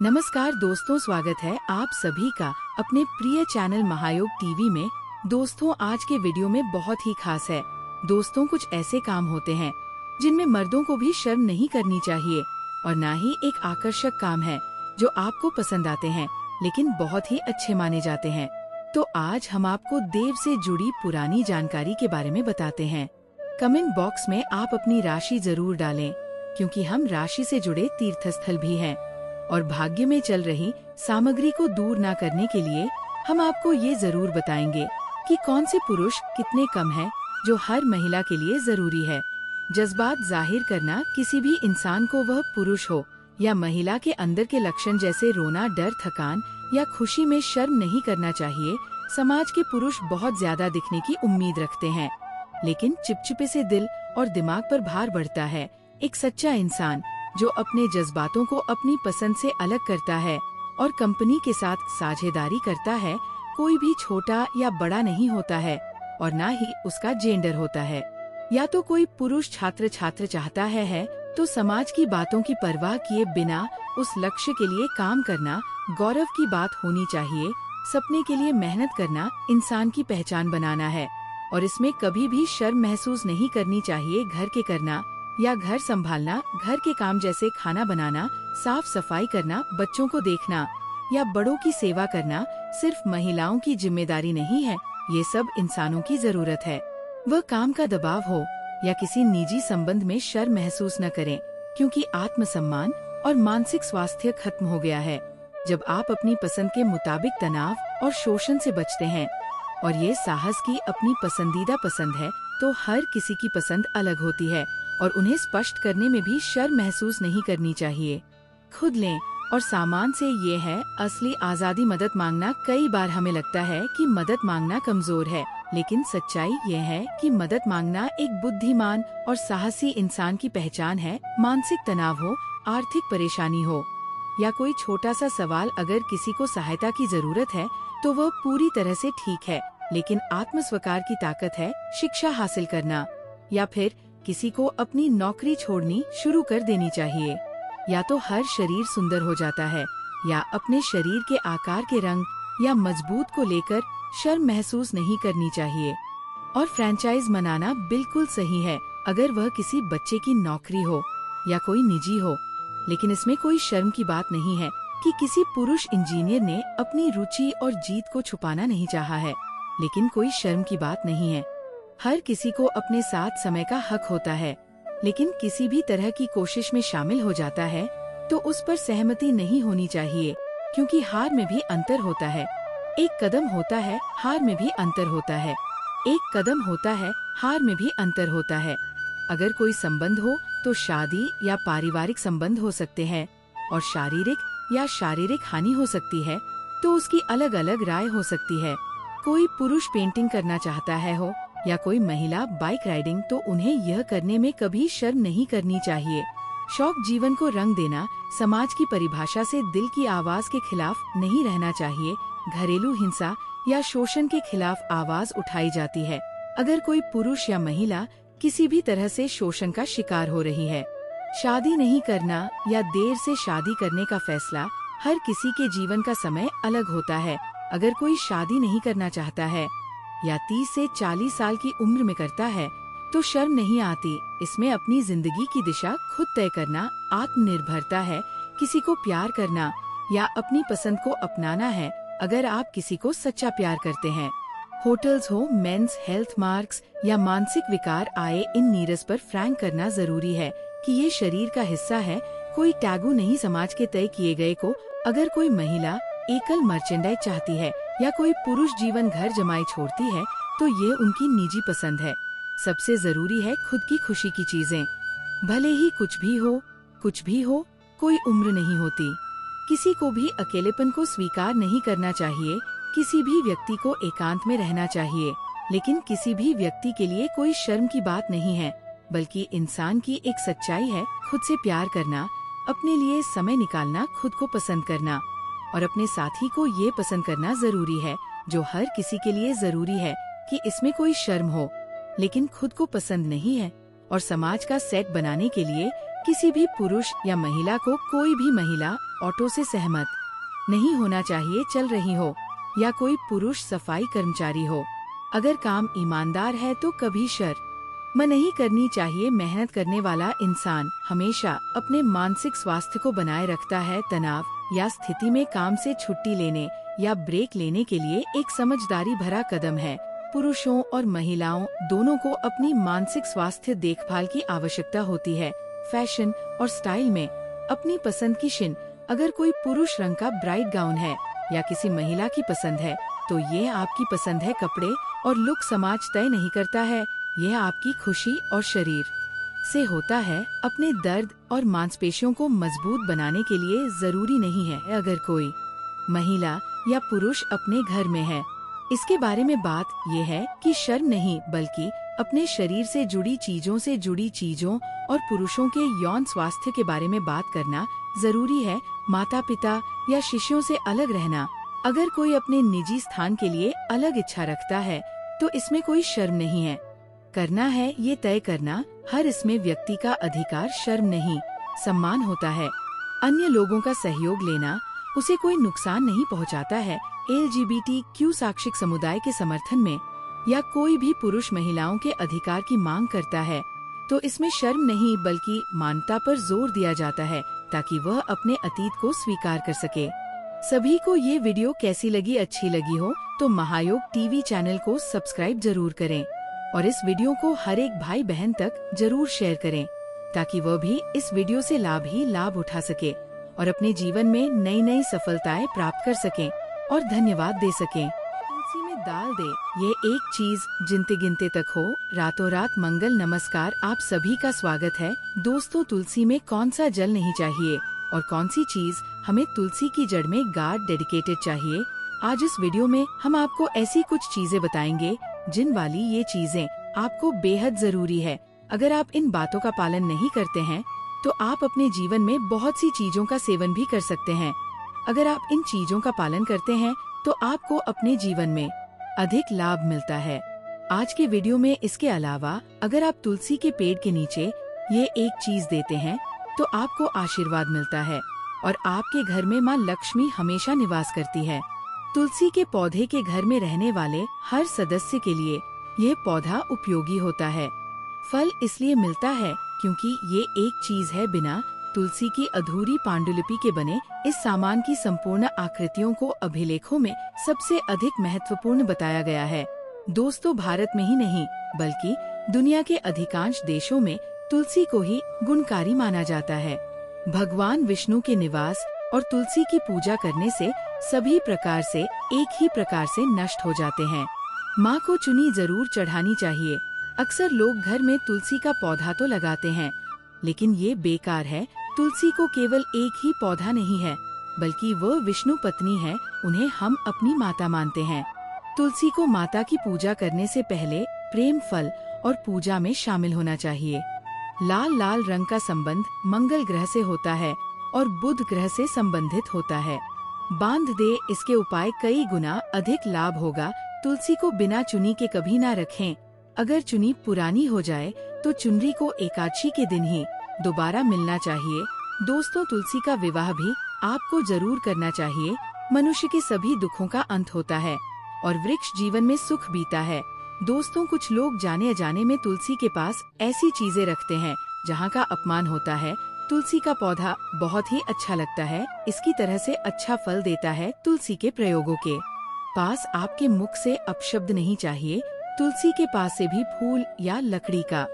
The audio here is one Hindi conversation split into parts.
नमस्कार दोस्तों, स्वागत है आप सभी का अपने प्रिय चैनल महायोग टीवी में। दोस्तों, आज के वीडियो में बहुत ही खास है। दोस्तों, कुछ ऐसे काम होते हैं जिनमें मर्दों को भी शर्म नहीं करनी चाहिए और ना ही एक आकर्षक काम है जो आपको पसंद आते हैं लेकिन बहुत ही अच्छे माने जाते हैं। तो आज हम आपको देव से जुड़ी पुरानी जानकारी के बारे में बताते हैं। कमेंट बॉक्स में आप अपनी राशि जरूर डालें, क्योंकि हम राशि से जुड़े तीर्थस्थल भी हैं और भाग्य में चल रही सामग्री को दूर ना करने के लिए हम आपको ये जरूर बताएंगे कि कौन से पुरुष कितने कम हैं जो हर महिला के लिए जरूरी है। जज्बात जाहिर करना किसी भी इंसान को, वह पुरुष हो या महिला, के अंदर के लक्षण जैसे रोना, डर, थकान या खुशी में शर्म नहीं करना चाहिए। समाज के पुरुष बहुत ज्यादा दिखने की उम्मीद रखते हैं, लेकिन चिपचिपे से दिल और दिमाग पर भार बढ़ता है। एक सच्चा इंसान जो अपने जज्बातों को अपनी पसंद से अलग करता है और कंपनी के साथ साझेदारी करता है, कोई भी छोटा या बड़ा नहीं होता है और ना ही उसका जेंडर होता है। या तो कोई पुरुष छात्र चाहता है तो समाज की बातों की परवाह किए बिना उस लक्ष्य के लिए काम करना गौरव की बात होनी चाहिए। सपने के लिए मेहनत करना इंसान की पहचान बनाना है और इसमें कभी भी शर्म महसूस नहीं करनी चाहिए। घर के करना या घर संभालना, घर के काम जैसे खाना बनाना, साफ सफाई करना, बच्चों को देखना या बड़ों की सेवा करना सिर्फ महिलाओं की जिम्मेदारी नहीं है, ये सब इंसानों की जरूरत है। वह काम का दबाव हो या किसी निजी संबंध में शर्म महसूस न करें, क्योंकि आत्मसम्मान और मानसिक स्वास्थ्य खत्म हो गया है जब आप अपनी पसंद के मुताबिक तनाव और शोषण से बचते हैं। और ये साहस की अपनी पसंदीदा पसंद है तो हर किसी की पसंद अलग होती है और उन्हें स्पष्ट करने में भी शर्म महसूस नहीं करनी चाहिए। खुद लें और सामान से ये है असली आजादी। मदद मांगना, कई बार हमें लगता है कि मदद मांगना कमजोर है, लेकिन सच्चाई ये है कि मदद मांगना एक बुद्धिमान और साहसी इंसान की पहचान है। मानसिक तनाव हो, आर्थिक परेशानी हो या कोई छोटा सा सवाल, अगर किसी को सहायता की जरूरत है तो वह पूरी तरह से ठीक है, लेकिन आत्मस्वीकार की ताकत है शिक्षा हासिल करना या फिर किसी को अपनी नौकरी छोड़नी शुरू कर देनी चाहिए। या तो हर शरीर सुंदर हो जाता है या अपने शरीर के आकार के रंग या मजबूत को लेकर शर्म महसूस नहीं करनी चाहिए। और फ्रेंचाइज मनाना बिल्कुल सही है अगर वह किसी बच्चे की नौकरी हो या कोई निजी हो, लेकिन इसमें कोई शर्म की बात नहीं है कि किसी पुरुष इंजीनियर ने अपनी रुचि और जीत को छुपाना नहीं चाहा है, लेकिन कोई शर्म की बात नहीं है। हर किसी को अपने साथ समय का हक होता है, लेकिन किसी भी तरह की कोशिश में शामिल हो जाता है तो उस पर सहमति नहीं होनी चाहिए, क्योंकि हार में भी अंतर होता है। एक कदम होता है, हार में भी अंतर होता है। एक कदम होता है, हार में भी अंतर होता है। अगर कोई संबंध हो तो शादी या पारिवारिक संबंध हो सकते हैं और शारीरिक हानि हो सकती है तो उसकी अलग अलग राय हो सकती है। कोई पुरुष पेंटिंग करना चाहता है हो या कोई महिला बाइक राइडिंग, तो उन्हें यह करने में कभी शर्म नहीं करनी चाहिए। शौक जीवन को रंग देना, समाज की परिभाषा से दिल की आवाज के खिलाफ नहीं रहना चाहिए। घरेलू हिंसा या शोषण के खिलाफ आवाज उठाई जाती है अगर कोई पुरुष या महिला किसी भी तरह से शोषण का शिकार हो रही है। शादी नहीं करना या देर से शादी करने का फैसला, हर किसी के जीवन का समय अलग होता है। अगर कोई शादी नहीं करना चाहता है या 30 से 40 साल की उम्र में करता है तो शर्म नहीं आती। इसमें अपनी जिंदगी की दिशा खुद तय करना आत्मनिर्भरता है। किसी को प्यार करना या अपनी पसंद को अपनाना है अगर आप किसी को सच्चा प्यार करते हैं। होटल्स हो, मेंस हेल्थ मार्क्स या मानसिक विकार आए, इन नीरस पर फ्रैंक करना जरूरी है कि ये शरीर का हिस्सा है, कोई टैगू नहीं समाज के तय किए गए को। अगर कोई महिला एकल मर्चेंडाइज चाहती है या कोई पुरुष जीवन घर जमाई छोड़ती है तो ये उनकी निजी पसंद है। सबसे जरूरी है खुद की खुशी की चीजें। भले ही कुछ भी हो, कोई उम्र नहीं होती। किसी को भी अकेलेपन को स्वीकार नहीं करना चाहिए। किसी भी व्यक्ति को एकांत में रहना चाहिए, लेकिन किसी भी व्यक्ति के लिए कोई शर्म की बात नहीं है, बल्कि इंसान की एक सच्चाई है। खुद से प्यार करना, अपने लिए समय निकालना, खुद को पसंद करना और अपने साथी को ये पसंद करना जरूरी है, जो हर किसी के लिए जरूरी है कि इसमें कोई शर्म हो, लेकिन खुद को पसंद नहीं है। और समाज का सेट बनाने के लिए किसी भी पुरुष या महिला को कोई भी महिला ऑटो से सहमत नहीं होना चाहिए चल रही हो या कोई पुरुष सफाई कर्मचारी हो। अगर काम ईमानदार है तो कभी शर्म नहीं करनी चाहिए। मेहनत करने वाला इंसान हमेशा अपने मानसिक स्वास्थ्य को बनाए रखता है। तनाव या स्थिति में काम से छुट्टी लेने या ब्रेक लेने के लिए एक समझदारी भरा कदम है। पुरुषों और महिलाओं दोनों को अपनी मानसिक स्वास्थ्य देखभाल की आवश्यकता होती है। फैशन और स्टाइल में अपनी पसंद की शिन। अगर कोई पुरुष रंग का ब्राइट गाउन है या किसी महिला की पसंद है तो ये आपकी पसंद है। कपड़े और लुक समाज तय नहीं करता है, यह आपकी खुशी और शरीर से होता है। अपने दर्द और मांसपेशियों को मजबूत बनाने के लिए जरूरी नहीं है अगर कोई महिला या पुरुष अपने घर में है। इसके बारे में बात यह है कि शर्म नहीं बल्कि अपने शरीर से जुड़ी चीजों और पुरुषों के यौन स्वास्थ्य के बारे में बात करना जरूरी है। माता पिता या शिष्यों से अलग रहना। अगर कोई अपने निजी स्थान के लिए अलग इच्छा रखता है तो इसमें कोई शर्म नहीं है। करना है ये तय करना, हर इसमें व्यक्ति का अधिकार। शर्म नहीं, सम्मान होता है। अन्य लोगों का सहयोग लेना उसे कोई नुकसान नहीं पहुंचाता है। LGBTQ साक्षिक समुदाय के समर्थन में या कोई भी पुरुष महिलाओं के अधिकार की मांग करता है तो इसमें शर्म नहीं बल्कि मानवता पर जोर दिया जाता है ताकि वह अपने अतीत को स्वीकार कर सके। सभी को ये वीडियो कैसी लगी? अच्छी लगी हो तो महायोग टीवी चैनल को सब्सक्राइब जरूर करें और इस वीडियो को हर एक भाई बहन तक जरूर शेयर करें ताकि वह भी इस वीडियो से लाभ उठा सके और अपने जीवन में नई नई सफलताएं प्राप्त कर सकें और धन्यवाद दे सकें। तुलसी में डाल दे ये एक चीज जिनते गिनते तक हो, रातों रात मंगल। नमस्कार, आप सभी का स्वागत है। दोस्तों, तुलसी में कौन सा जल नहीं चाहिए और कौन सी चीज हमें तुलसी की जड़ में गार्ड डेडिकेटेड चाहिए। आज इस वीडियो में हम आपको ऐसी कुछ चीजें बताएंगे जिन वाली ये चीजें आपको बेहद जरूरी है। अगर आप इन बातों का पालन नहीं करते हैं तो आप अपने जीवन में बहुत सी चीजों का सेवन भी कर सकते हैं। अगर आप इन चीजों का पालन करते हैं तो आपको अपने जीवन में अधिक लाभ मिलता है। आज के वीडियो में इसके अलावा अगर आप तुलसी के पेड़ के नीचे ये एक चीज देते हैं तो आपको आशीर्वाद मिलता है और आपके घर में माँ लक्ष्मी हमेशा निवास करती है। तुलसी के पौधे के घर में रहने वाले हर सदस्य के लिए ये पौधा उपयोगी होता है। फल इसलिए मिलता है क्योंकि ये एक चीज है। बिना तुलसी की अधूरी पांडुलिपि के बने इस सामान की संपूर्ण आकृतियों को अभिलेखों में सबसे अधिक महत्वपूर्ण बताया गया है। दोस्तों, भारत में ही नहीं बल्कि दुनिया के अधिकांश देशों में तुलसी को ही गुणकारी माना जाता है। भगवान विष्णु के निवास और तुलसी की पूजा करने से सभी प्रकार से एक ही प्रकार से नष्ट हो जाते हैं। माँ को चुनी जरूर चढ़ानी चाहिए। अक्सर लोग घर में तुलसी का पौधा तो लगाते हैं लेकिन ये बेकार है। तुलसी को केवल एक ही पौधा नहीं है बल्कि वह विष्णु पत्नी है, उन्हें हम अपनी माता मानते हैं। तुलसी को माता की पूजा करने से पहले प्रेम, फल और पूजा में शामिल होना चाहिए। लाल रंग का संबंध मंगल ग्रह से होता है और बुध ग्रह से संबंधित होता है। बांध दे, इसके उपाय कई गुना अधिक लाभ होगा। तुलसी को बिना चुनी के कभी ना रखें। अगर चुनी पुरानी हो जाए तो चुनरी को एकादशी के दिन ही दोबारा मिलना चाहिए। दोस्तों, तुलसी का विवाह भी आपको जरूर करना चाहिए। मनुष्य के सभी दुखों का अंत होता है और वृक्ष जीवन में सुख बीता है। दोस्तों, कुछ लोग जाने अजाने में तुलसी के पास ऐसी चीजें रखते हैं जहाँ का अपमान होता है। तुलसी का पौधा बहुत ही अच्छा लगता है, इसकी तरह से अच्छा फल देता है। तुलसी के प्रयोगों के पास आपके मुख से अपशब्द नहीं चाहिए। तुलसी के पास से भी फूल या लकड़ी का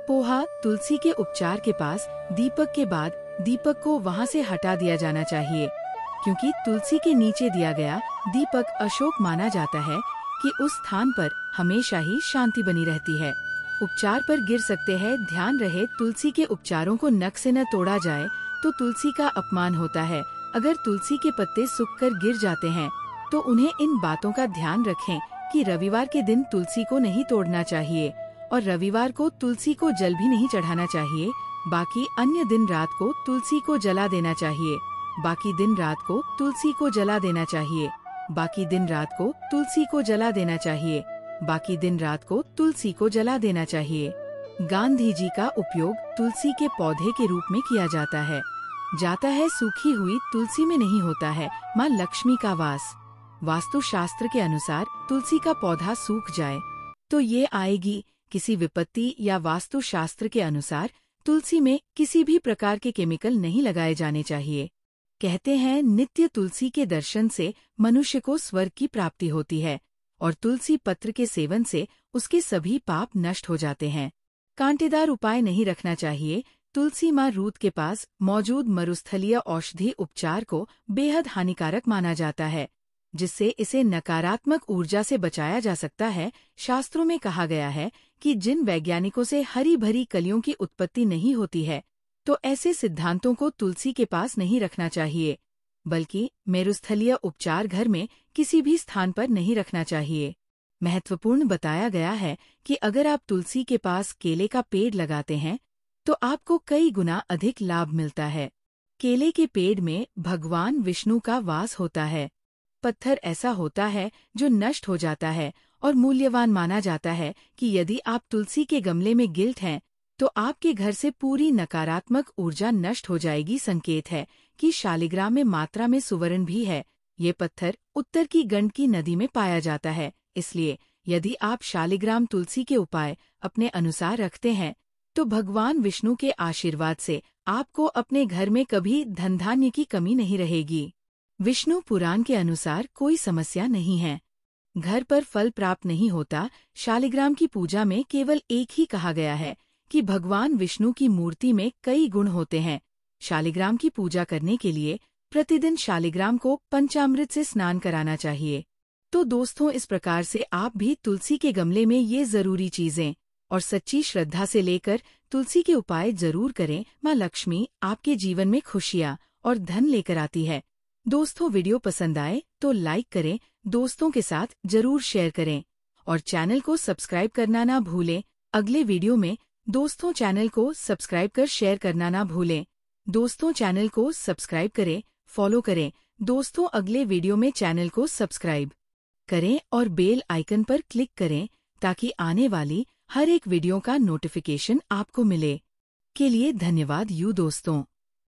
पोहा। तुलसी के उपचार के पास दीपक के बाद दीपक को वहाँ से हटा दिया जाना चाहिए क्योंकि तुलसी के नीचे दिया गया दीपक अशुभ माना जाता है कि उस स्थान पर हमेशा ही शांति बनी रहती है। उपचार पर गिर सकते हैं, ध्यान रहे तुलसी के उपचारों को नख से न तोड़ा जाए तो तुलसी का अपमान होता है। अगर तुलसी के पत्ते सूखकर गिर जाते हैं तो उन्हें इन बातों का ध्यान रखें कि रविवार के दिन तुलसी को नहीं तोड़ना चाहिए और रविवार को तुलसी को जल भी नहीं चढ़ाना चाहिए। बाकी अन्य दिन रात को तुलसी को जला देना चाहिए। बाकी दिन रात को तुलसी को जला देना चाहिए। बाकी दिन रात को तुलसी को जला देना चाहिए। बाकी दिन रात को तुलसी को जला देना चाहिए। गांधी जी का उपयोग तुलसी के पौधे के रूप में किया जाता है। जाता है सूखी हुई तुलसी में नहीं होता है माँ लक्ष्मी का वास। वास्तु शास्त्र के अनुसार तुलसी का पौधा सूख जाए तो ये आएगी किसी विपत्ति, या वास्तु शास्त्र के अनुसार तुलसी में किसी भी प्रकार के केमिकल नहीं लगाए जाने चाहिए। कहते हैं नित्य तुलसी के दर्शन से मनुष्य को स्वर्ग की प्राप्ति होती है और तुलसी पत्र के सेवन से उसके सभी पाप नष्ट हो जाते हैं। कांटेदार उपाय नहीं रखना चाहिए। तुलसी माँ रूत के पास मौजूद मरुस्थलीय औषधि उपचार को बेहद हानिकारक माना जाता है, जिससे इसे नकारात्मक ऊर्जा से बचाया जा सकता है। शास्त्रों में कहा गया है कि जिन वैज्ञानिकों से हरी भरी कलियों की उत्पत्ति नहीं होती है, तो ऐसे सिद्धांतों को तुलसी के पास नहीं रखना चाहिए, बल्कि मेरुस्थलीय उपचार घर में किसी भी स्थान पर नहीं रखना चाहिए। महत्वपूर्ण बताया गया है कि अगर आप तुलसी के पास केले का पेड़ लगाते हैं तो आपको कई गुना अधिक लाभ मिलता है। केले के पेड़ में भगवान विष्णु का वास होता है। पत्थर ऐसा होता है जो नष्ट हो जाता है और मूल्यवान माना जाता है कि यदि आप तुलसी के गमले में गिल्ट हैं तो आपके घर से पूरी नकारात्मक ऊर्जा नष्ट हो जाएगी। संकेत है कि शालिग्राम में मात्रा में सुवर्ण भी है। ये पत्थर उत्तर की गंडकी नदी में पाया जाता है, इसलिए यदि आप शालिग्राम तुलसी के उपाय अपने अनुसार रखते हैं तो भगवान विष्णु के आशीर्वाद से आपको अपने घर में कभी धन धान्य की कमी नहीं रहेगी। विष्णु पुराण के अनुसार कोई समस्या नहीं है। घर पर फल प्राप्त नहीं होता। शालिग्राम की पूजा में केवल एक ही कहा गया है कि भगवान विष्णु की मूर्ति में कई गुण होते हैं। शालिग्राम की पूजा करने के लिए प्रतिदिन शालिग्राम को पंचामृत से स्नान कराना चाहिए। तो दोस्तों, इस प्रकार से आप भी तुलसी के गमले में ये जरूरी चीजें और सच्ची श्रद्धा से लेकर तुलसी के उपाय जरूर करें। माँ लक्ष्मी आपके जीवन में खुशियाँ और धन लेकर आती है। दोस्तों, वीडियो पसंद आए तो लाइक करें, दोस्तों के साथ जरूर शेयर करें और चैनल को सब्सक्राइब करना ना भूलें। अगले वीडियो में दोस्तों चैनल को सब्सक्राइब कर शेयर करना ना भूलें। दोस्तों, चैनल को सब्सक्राइब करें, फॉलो करें। दोस्तों, अगले वीडियो में चैनल को सब्सक्राइब करें और बेल आइकन पर क्लिक करें ताकि आने वाली हर एक वीडियो का नोटिफिकेशन आपको मिले। के लिए धन्यवाद दोस्तों।